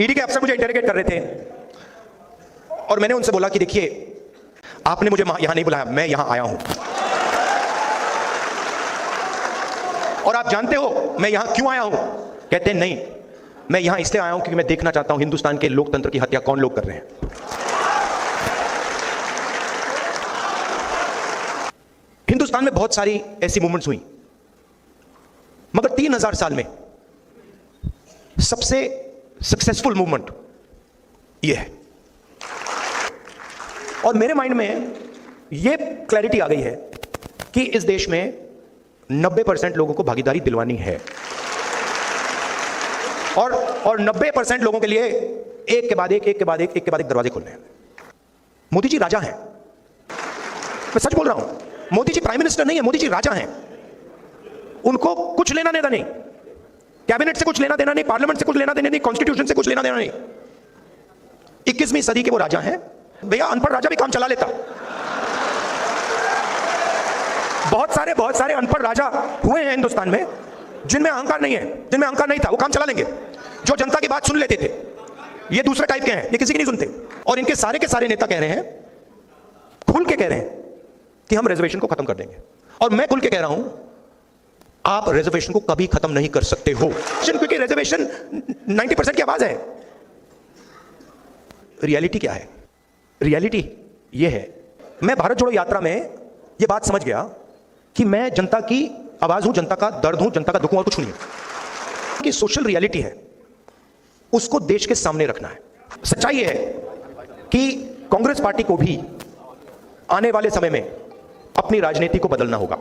ED के अफसर मुझे इंटरोगेट कर रहे थे और मैंने उनसे बोला कि देखिए, आपने मुझे यहां नहीं बुलाया, मैं यहां आया हूं। और आप जानते हो मैं यहां क्यों आया हूं? कहते हैं नहीं, मैं यहां इसलिए आया हूं क्योंकि मैं देखना चाहता हूं हिंदुस्तान के लोकतंत्र की हत्या कौन लोग कर रहे हैं। हिंदुस्तान में बहुत सारी ऐसी मूवमेंट्स हुई, मगर 3000 साल में सबसे सक्सेसफुल मूवमेंट यह है। और मेरे माइंड में यह क्लैरिटी आ गई है कि इस देश में 90% लोगों को भागीदारी दिलवानी है और 90% लोगों के लिए एक के बाद एक दरवाजे खोलने हैं। मोदी जी राजा हैं, मैं सच बोल रहा हूं। मोदी जी प्राइम मिनिस्टर नहीं है, मोदी जी राजा हैं। उनको कुछ लेना देना नहीं, कैबिनेट से कुछ लेना देना नहीं, पार्लियामेंट से कुछ लेना देना नहीं, कॉन्स्टिट्यूशन से कुछ लेना देना नहीं। 21वीं सदी के वो राजा हैं। भैया अनपढ़ राजा भी काम चला लेता। बहुत सारे अनपढ़ राजा हुए हैं हिंदुस्तान में जिनमें अहंकार नहीं है, जिनमें अहंकार नहीं था, वो काम चला लेंगे। जो जनता की बात सुन लेते थे। ये दूसरे टाइप के हैं, ये किसी की नहीं सुनते। और इनके सारे के सारे नेता कह रहे हैं, खुल के कह रहे हैं कि हम रिजर्वेशन को खत्म कर देंगे। और मैं खुल के कह रहा हूं, आप रिजर्वेशन को कभी खत्म नहीं कर सकते हो, क्योंकि रिजर्वेशन 90% की आवाज है। रियलिटी क्या है? रियलिटी यह है, मैं भारत जोड़ो यात्रा में यह बात समझ गया कि मैं जनता की आवाज हूं, जनता का दर्द हूं, जनता का दुख हूं, और कुछ नहीं है। कि सोशल रियलिटी है, उसको देश के सामने रखना है। सच्चाई यह है कि कांग्रेस पार्टी को भी आने वाले समय में अपनी राजनीति को बदलना होगा।